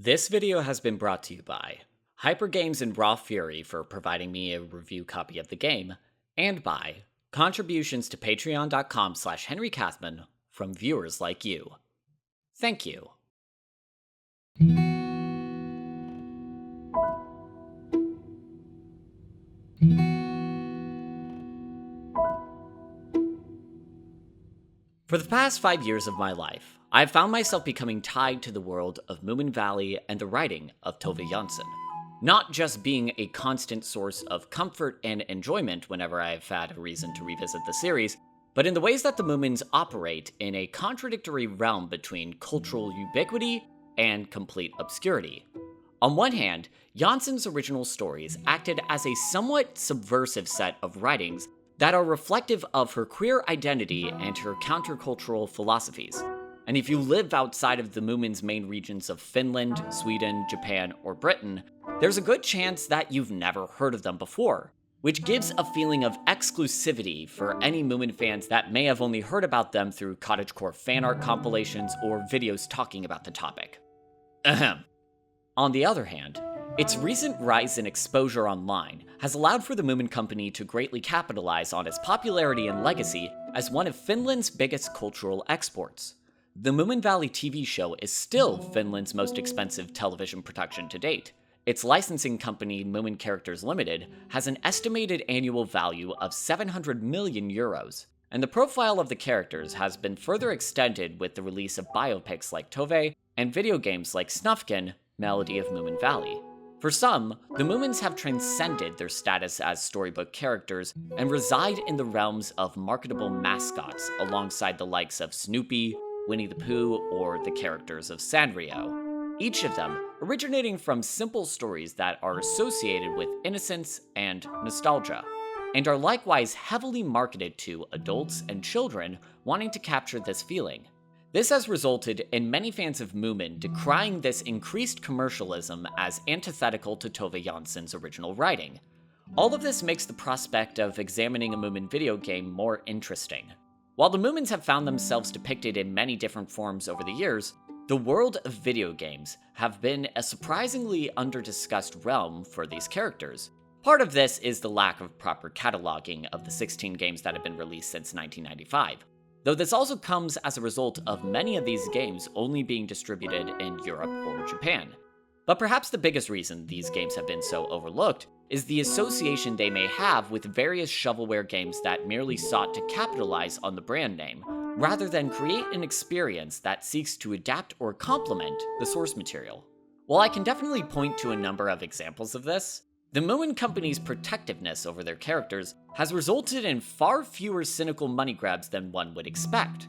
This video has been brought to you by Hypergames and Raw Fury for providing me a review copy of the game, and by contributions to patreon.com/Henry Kathman from viewers like you. Thank you. For the past 5 years of my life, I have found myself becoming tied to the world of Moominvalley and the writing of Tove Jansson. Not just being a constant source of comfort and enjoyment whenever I have had a reason to revisit the series, but in the ways that the Moomins operate in a contradictory realm between cultural ubiquity and complete obscurity. On one hand, Jansson's original stories acted as a somewhat subversive set of writings that are reflective of her queer identity and her countercultural philosophies. And if you live outside of the Moomins' main regions of Finland, Sweden, Japan, or Britain, there's a good chance that you've never heard of them before, which gives a feeling of exclusivity for any Moomin fans that may have only heard about them through Cottagecore fan art compilations or videos talking about the topic. Ahem. On the other hand, its recent rise in exposure online has allowed for the Moomin Company to greatly capitalize on its popularity and legacy as one of Finland's biggest cultural exports. The Moominvalley TV show is still Finland's most expensive television production to date. Its licensing company, Moomin Characters Limited, has an estimated annual value of 700 million euros, and the profile of the characters has been further extended with the release of biopics like Tove and video games like Snufkin, Melody of Moominvalley. For some, the Moomins have transcended their status as storybook characters and reside in the realms of marketable mascots alongside the likes of Snoopy, Winnie the Pooh, or the characters of Sanrio, each of them originating from simple stories that are associated with innocence and nostalgia, and are likewise heavily marketed to adults and children wanting to capture this feeling. This has resulted in many fans of Moomin decrying this increased commercialism as antithetical to Tove Jansson's original writing. All of this makes the prospect of examining a Moomin video game more interesting. While the Moomins have found themselves depicted in many different forms over the years, the world of video games have been a surprisingly under-discussed realm for these characters. Part of this is the lack of proper cataloging of the 16 games that have been released since 1995. Though this also comes as a result of many of these games only being distributed in Europe or Japan. But perhaps the biggest reason these games have been so overlooked is the association they may have with various shovelware games that merely sought to capitalize on the brand name, rather than create an experience that seeks to adapt or complement the source material. While I can definitely point to a number of examples of this, the Moomin Company's protectiveness over their characters has resulted in far fewer cynical money grabs than one would expect.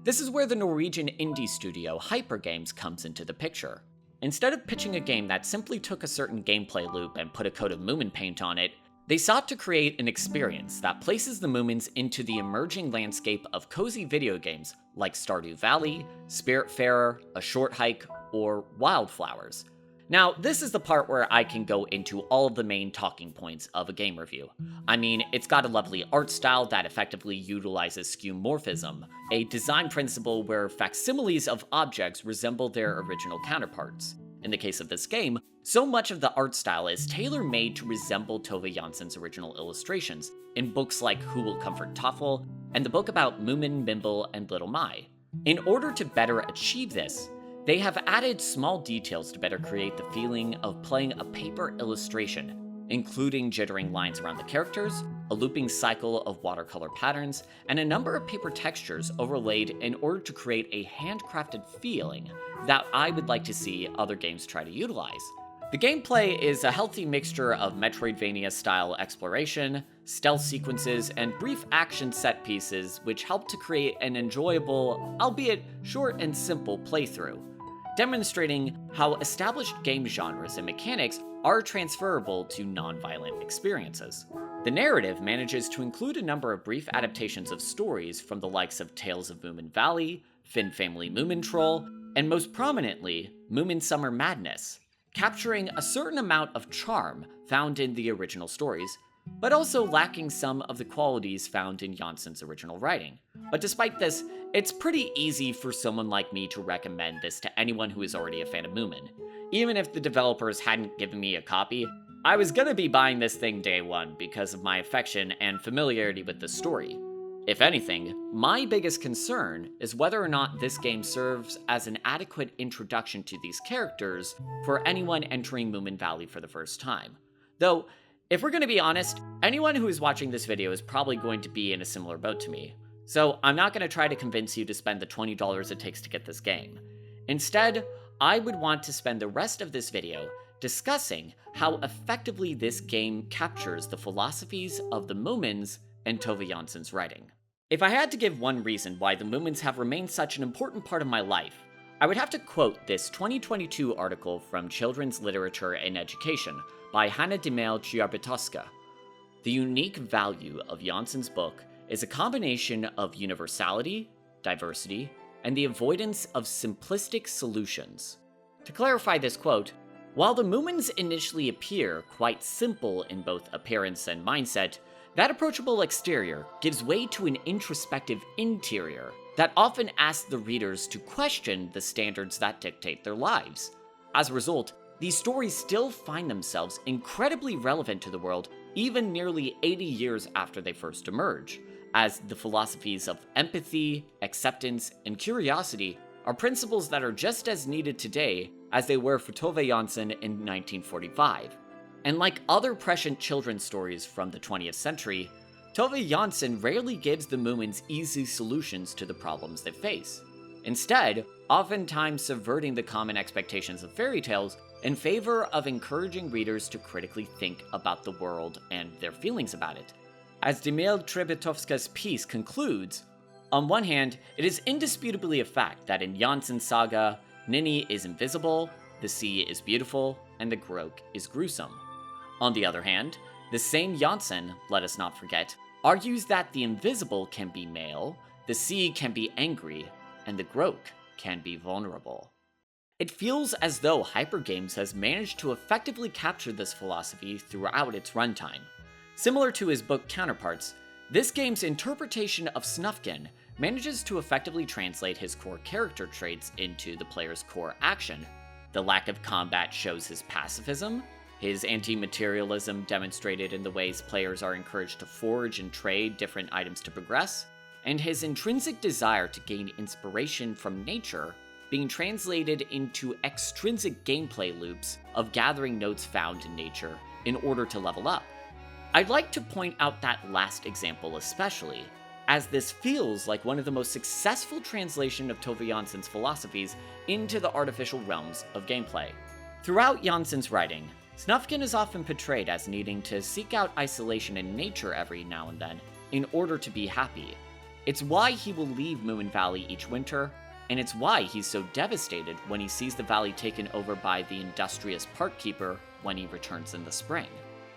This is where the Norwegian indie studio Hypergames comes into the picture. Instead of pitching a game that simply took a certain gameplay loop and put a coat of Moomin paint on it, they sought to create an experience that places the Moomins into the emerging landscape of cozy video games like Stardew Valley, Spiritfarer, A Short Hike, or Wildflowers. Now, this is the part where I can go into all of the main talking points of a game review. I mean, it's got a lovely art style that effectively utilizes skeuomorphism, a design principle where facsimiles of objects resemble their original counterparts. In the case of this game, so much of the art style is tailor-made to resemble Tove Jansson's original illustrations in books like Who Will Comfort Toffel and the book about Moomin, Mimble, and Little Mai. In order to better achieve this, they have added small details to better create the feeling of playing a paper illustration, including jittering lines around the characters, a looping cycle of watercolor patterns, and a number of paper textures overlaid in order to create a handcrafted feeling that I would like to see other games try to utilize. The gameplay is a healthy mixture of Metroidvania-style exploration, stealth sequences, and brief action set pieces which help to create an enjoyable, albeit short and simple playthrough, demonstrating how established game genres and mechanics are transferable to non-violent experiences. The narrative manages to include a number of brief adaptations of stories from the likes of Tales of Moominvalley, Finn Family Moomin Troll, and most prominently, Moomin Summer Madness, capturing a certain amount of charm found in the original stories, but also lacking some of the qualities found in Jansson's original writing. But despite this, it's pretty easy for someone like me to recommend this to anyone who is already a fan of Moomin. Even if the developers hadn't given me a copy, I was gonna be buying this thing day one because of my affection and familiarity with the story. If anything, my biggest concern is whether or not this game serves as an adequate introduction to these characters for anyone entering Moominvalley for the first time. Though, if we're gonna be honest, anyone who is watching this video is probably going to be in a similar boat to me. So I'm not gonna try to convince you to spend the $20 it takes to get this game. Instead, I would want to spend the rest of this video discussing how effectively this game captures the philosophies of the Moomins and Tove Jansson's writing. If I had to give one reason why the Moomins have remained such an important part of my life, I would have to quote this 2022 article from Children's Literature and Education by Hanna Demel Chiarbetowska. The unique value of Jansson's book is a combination of universality, diversity, and the avoidance of simplistic solutions. To clarify this quote, while the Moomins initially appear quite simple in both appearance and mindset, that approachable exterior gives way to an introspective interior that often asks the readers to question the standards that dictate their lives. As a result, these stories still find themselves incredibly relevant to the world even nearly 80 years after they first emerge, as the philosophies of empathy, acceptance, and curiosity are principles that are just as needed today as they were for Tove Jansson in 1945. And like other prescient children's stories from the 20th century, Tove Jansson rarely gives the Moomins easy solutions to the problems they face. Instead, oftentimes subverting the common expectations of fairy tales in favor of encouraging readers to critically think about the world and their feelings about it. As Demel Trebetowska's piece concludes, on one hand, it is indisputably a fact that in Jansson's saga, Ninni is invisible, the sea is beautiful, and the Grok is gruesome. On the other hand, the same Jansson, let us not forget, argues that the invisible can be male, the sea can be angry, and the Grok can be vulnerable. It feels as though Hypergames has managed to effectively capture this philosophy throughout its runtime. Similar to his book counterparts, this game's interpretation of Snufkin manages to effectively translate his core character traits into the player's core action. The lack of combat shows his pacifism, his anti-materialism demonstrated in the ways players are encouraged to forge and trade different items to progress, and his intrinsic desire to gain inspiration from nature being translated into extrinsic gameplay loops of gathering notes found in nature in order to level up. I'd like to point out that last example especially, as this feels like one of the most successful translations of Tove Jansson's philosophies into the artificial realms of gameplay. Throughout Jansson's writing, Snufkin is often portrayed as needing to seek out isolation in nature every now and then in order to be happy. It's why he will leave Moominvalley each winter, and it's why he's so devastated when he sees the valley taken over by the industrious park keeper when he returns in the spring.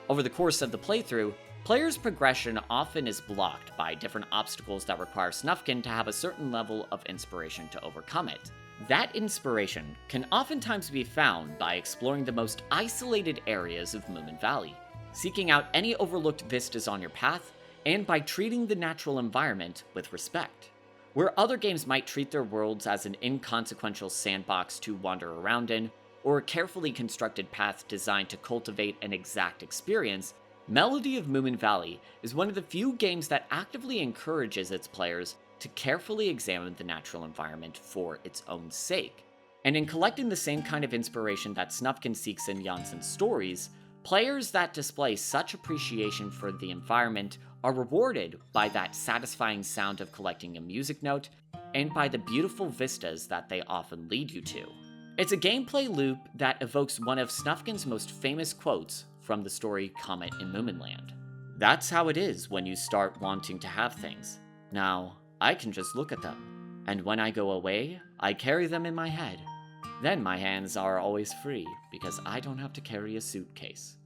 Over the course of the playthrough, players' progression often is blocked by different obstacles that require Snufkin to have a certain level of inspiration to overcome it. That inspiration can oftentimes be found by exploring the most isolated areas of Moominvalley, seeking out any overlooked vistas on your path, and by treating the natural environment with respect. Where other games might treat their worlds as an inconsequential sandbox to wander around in, or a carefully constructed path designed to cultivate an exact experience, Melody of Moominvalley is one of the few games that actively encourages its players to carefully examine the natural environment for its own sake. And in collecting the same kind of inspiration that Snufkin seeks in Jansson's stories, players that display such appreciation for the environment are rewarded by that satisfying sound of collecting a music note, and by the beautiful vistas that they often lead you to. It's a gameplay loop that evokes one of Snufkin's most famous quotes from the story Comet in Moominland. That's how it is when you start wanting to have things. Now, I can just look at them, and when I go away, I carry them in my head. Then my hands are always free, because I don't have to carry a suitcase.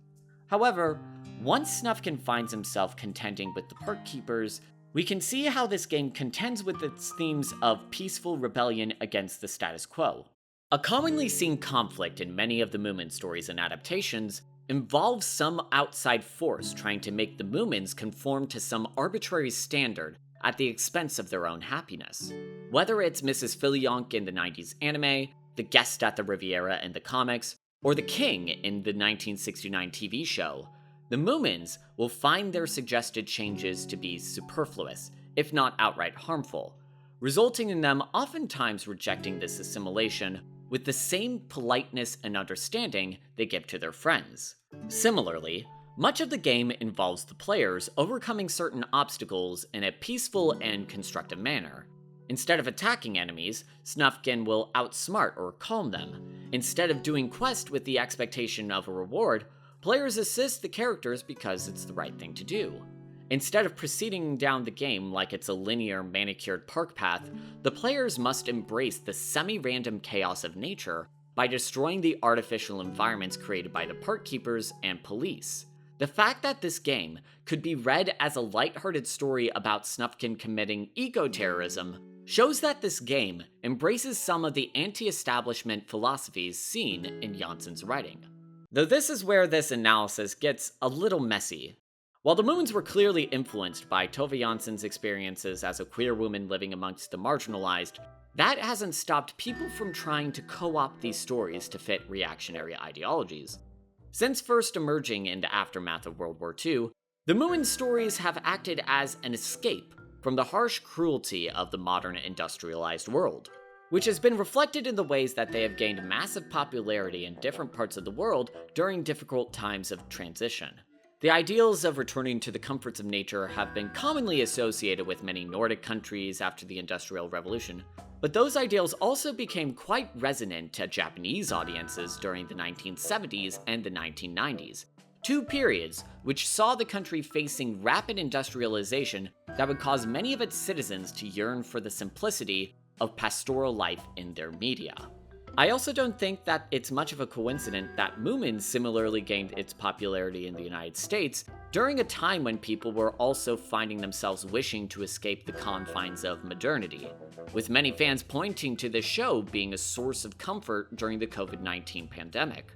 However, once Snufkin finds himself contending with the park keepers, we can see how this game contends with its themes of peaceful rebellion against the status quo. A commonly seen conflict in many of the Moomin stories and adaptations involves some outside force trying to make the Moomins conform to some arbitrary standard at the expense of their own happiness. Whether it's Mrs. Filionk in the 90s anime, the guest at the Riviera in the comics, or the king in the 1969 TV show, the Moomins will find their suggested changes to be superfluous, if not outright harmful, resulting in them oftentimes rejecting this assimilation with the same politeness and understanding they give to their friends. Similarly, much of the game involves the players overcoming certain obstacles in a peaceful and constructive manner. Instead of attacking enemies, Snufkin will outsmart or calm them. Instead of doing quests with the expectation of a reward, players assist the characters because it's the right thing to do. Instead of proceeding down the game like it's a linear, manicured park path, the players must embrace the semi-random chaos of nature by destroying the artificial environments created by the park keepers and police. The fact that this game could be read as a lighthearted story about Snufkin committing eco-terrorism shows that this game embraces some of the anti-establishment philosophies seen in Jansson's writing. Though this is where this analysis gets a little messy. While the Moomins were clearly influenced by Tove Jansson's experiences as a queer woman living amongst the marginalized, that hasn't stopped people from trying to co-opt these stories to fit reactionary ideologies. Since first emerging in the aftermath of World War II, the Moomin stories have acted as an escape from the harsh cruelty of the modern industrialized world, which has been reflected in the ways that they have gained massive popularity in different parts of the world during difficult times of transition. The ideals of returning to the comforts of nature have been commonly associated with many Nordic countries after the Industrial Revolution, but those ideals also became quite resonant to Japanese audiences during the 1970s and the 1990s, two periods which saw the country facing rapid industrialization that would cause many of its citizens to yearn for the simplicity of pastoral life in their media. I also don't think that it's much of a coincidence that Moomin similarly gained its popularity in the United States during a time when people were also finding themselves wishing to escape the confines of modernity, with many fans pointing to the show being a source of comfort during the COVID-19 pandemic.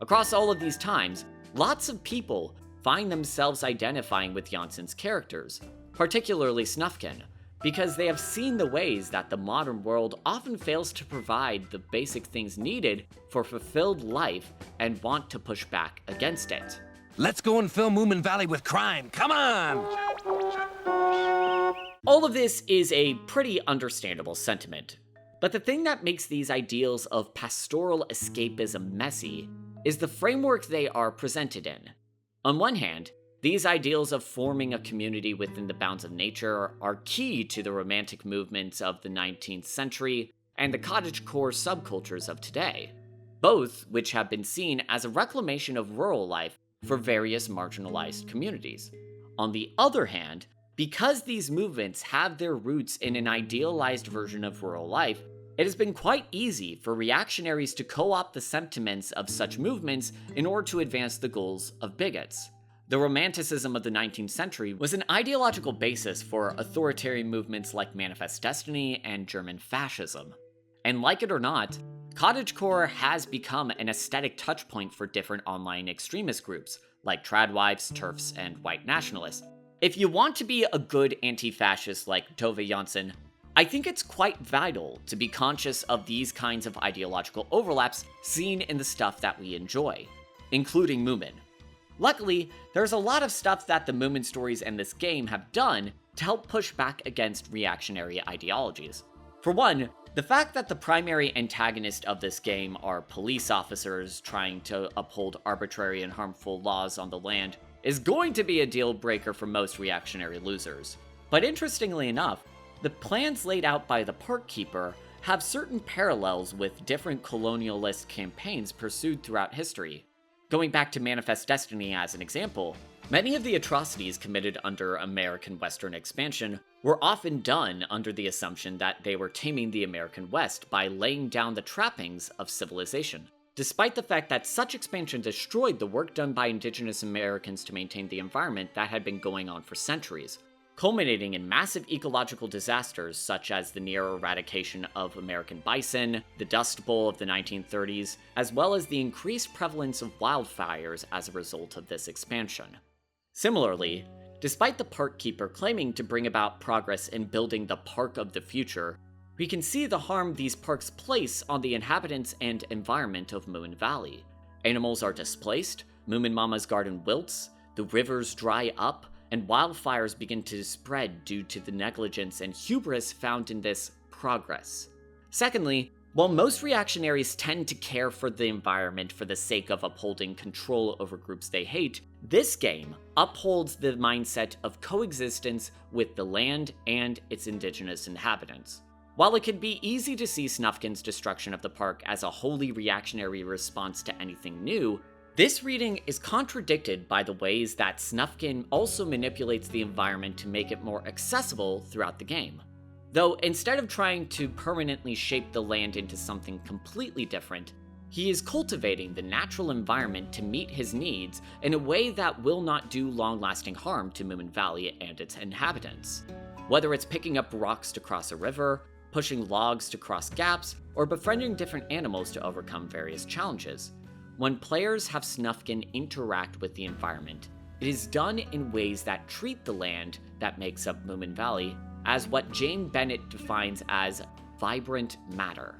Across all of these times, lots of people find themselves identifying with Jansson's characters, particularly Snufkin, because they have seen the ways that the modern world often fails to provide the basic things needed for fulfilled life and want to push back against it. Let's go and fill Moominvalley with crime, come on! All of this is a pretty understandable sentiment, but the thing that makes these ideals of pastoral escapism messy is the framework they are presented in. On one hand, these ideals of forming a community within the bounds of nature are key to the romantic movements of the 19th century and the cottagecore subcultures of today, both which have been seen as a reclamation of rural life for various marginalized communities. On the other hand, because these movements have their roots in an idealized version of rural life, it has been quite easy for reactionaries to co-opt the sentiments of such movements in order to advance the goals of bigots. The Romanticism of the 19th century was an ideological basis for authoritarian movements like Manifest Destiny and German fascism. And like it or not, Cottagecore has become an aesthetic touchpoint for different online extremist groups, like tradwives, TERFs, and white nationalists. If you want to be a good anti-fascist like Tove Jansson, I think it's quite vital to be conscious of these kinds of ideological overlaps seen in the stuff that we enjoy, including Moomin. Luckily, there's a lot of stuff that the Moomin stories and this game have done to help push back against reactionary ideologies. For one, the fact that the primary antagonist of this game are police officers trying to uphold arbitrary and harmful laws on the land is going to be a deal breaker for most reactionary losers. But interestingly enough, the plans laid out by the park keeper have certain parallels with different colonialist campaigns pursued throughout history. Going back to Manifest Destiny as an example, many of the atrocities committed under American Western expansion were often done under the assumption that they were taming the American West by laying down the trappings of civilization, despite the fact that such expansion destroyed the work done by indigenous Americans to maintain the environment that had been going on for centuries, culminating in massive ecological disasters such as the near eradication of American bison, the Dust Bowl of the 1930s, as well as the increased prevalence of wildfires as a result of this expansion. Similarly, despite the park keeper claiming to bring about progress in building the park of the future, we can see the harm these parks place on the inhabitants and environment of Moominvalley. Animals are displaced, Moomin Mama's garden wilts, the rivers dry up, and wildfires begin to spread due to the negligence and hubris found in this progress. Secondly, while most reactionaries tend to care for the environment for the sake of upholding control over groups they hate, this game upholds the mindset of coexistence with the land and its indigenous inhabitants. While it can be easy to see Snufkin's destruction of the park as a wholly reactionary response to anything new, this reading is contradicted by the ways that Snufkin also manipulates the environment to make it more accessible throughout the game. Though instead of trying to permanently shape the land into something completely different, he is cultivating the natural environment to meet his needs in a way that will not do long-lasting harm to Moominvalley and its inhabitants. Whether it's picking up rocks to cross a river, pushing logs to cross gaps, or befriending different animals to overcome various challenges, when players have Snufkin interact with the environment, it is done in ways that treat the land that makes up Moominvalley as what Jane Bennett defines as vibrant matter.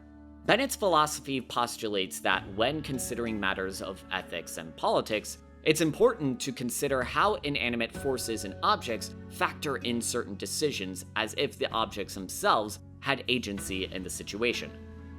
Bennett's philosophy postulates that when considering matters of ethics and politics, it's important to consider how inanimate forces and objects factor in certain decisions as if the objects themselves had agency in the situation.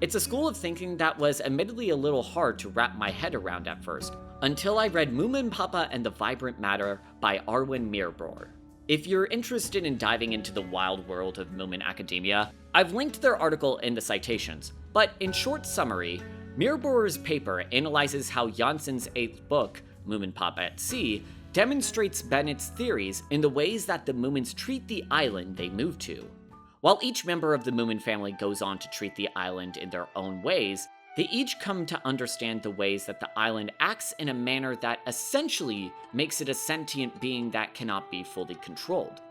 It's a school of thinking that was admittedly a little hard to wrap my head around at first, until I read Moomin Papa and the Vibrant Matter by Arwen Mirabor. If you're interested in diving into the wild world of Moomin academia, I've linked their article in the citations, but in short summary, Mirabor's paper analyzes how Jansson's 8th book, Moomin Papa at Sea, demonstrates Bennett's theories in the ways that the Moomins treat the island they move to. While each member of the Moomin family goes on to treat the island in their own ways, they each come to understand the ways that the island acts in a manner that essentially makes it a sentient being that cannot be fully controlled.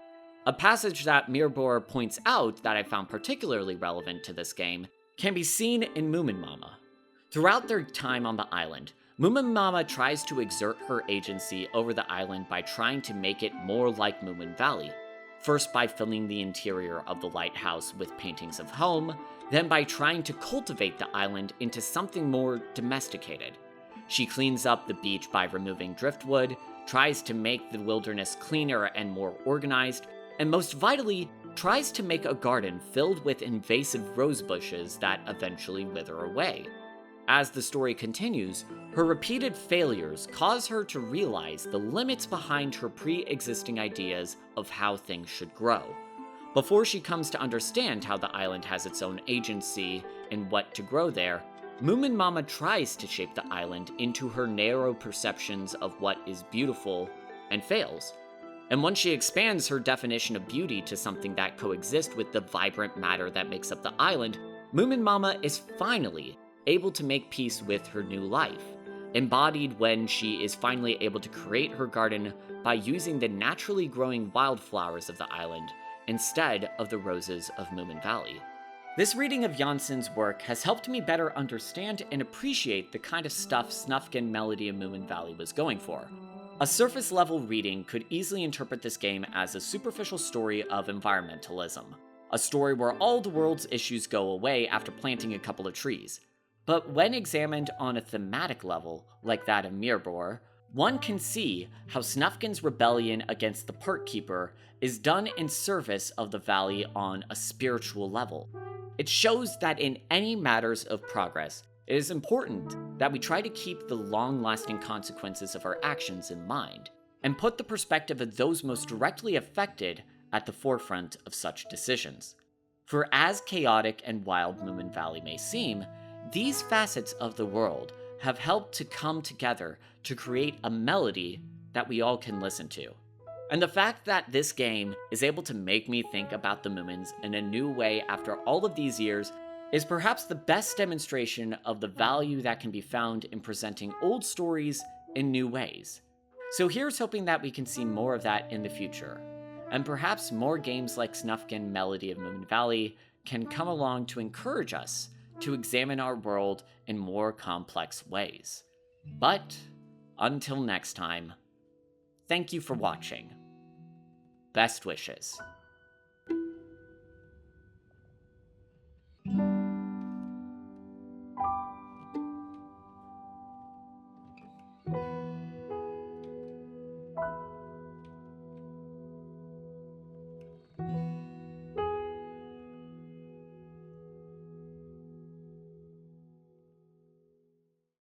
A passage that Mirabor points out that I found particularly relevant to this game can be seen in Moomin Mama. Throughout their time on the island, Moomin Mama tries to exert her agency over the island by trying to make it more like Moominvalley. First by filling the interior of the lighthouse with paintings of home, then by trying to cultivate the island into something more domesticated. She cleans up the beach by removing driftwood, tries to make the wilderness cleaner and more organized, and most vitally, tries to make a garden filled with invasive rose bushes that eventually wither away. As the story continues, her repeated failures cause her to realize the limits behind her pre-existing ideas of how things should grow. Before she comes to understand how the island has its own agency and what to grow there, Moomin Mama tries to shape the island into her narrow perceptions of what is beautiful, and fails. And once she expands her definition of beauty to something that coexists with the vibrant matter that makes up the island, Moomin Mama is finally able to make peace with her new life, embodied when she is finally able to create her garden by using the naturally growing wildflowers of the island instead of the roses of Moominvalley. This reading of Jansson's work has helped me better understand and appreciate the kind of stuff Snufkin Melody of Moominvalley was going for. A surface-level reading could easily interpret this game as a superficial story of environmentalism, a story where all the world's issues go away after planting a couple of trees. But when examined on a thematic level, like that of Mirabor, one can see how Snufkin's rebellion against the park keeper is done in service of the valley on a spiritual level. It shows that in any matters of progress, it is important that we try to keep the long-lasting consequences of our actions in mind, and put the perspective of those most directly affected at the forefront of such decisions. For as chaotic and wild Moominvalley may seem, these facets of the world have helped to come together to create a melody that we all can listen to. And the fact that this game is able to make me think about the Moomins in a new way after all of these years is perhaps the best demonstration of the value that can be found in presenting old stories in new ways. So here's hoping that we can see more of that in the future, and perhaps more games like Snufkin Melody of Moominvalley can come along to encourage us to examine our world in more complex ways. But until next time, thank you for watching. Best wishes.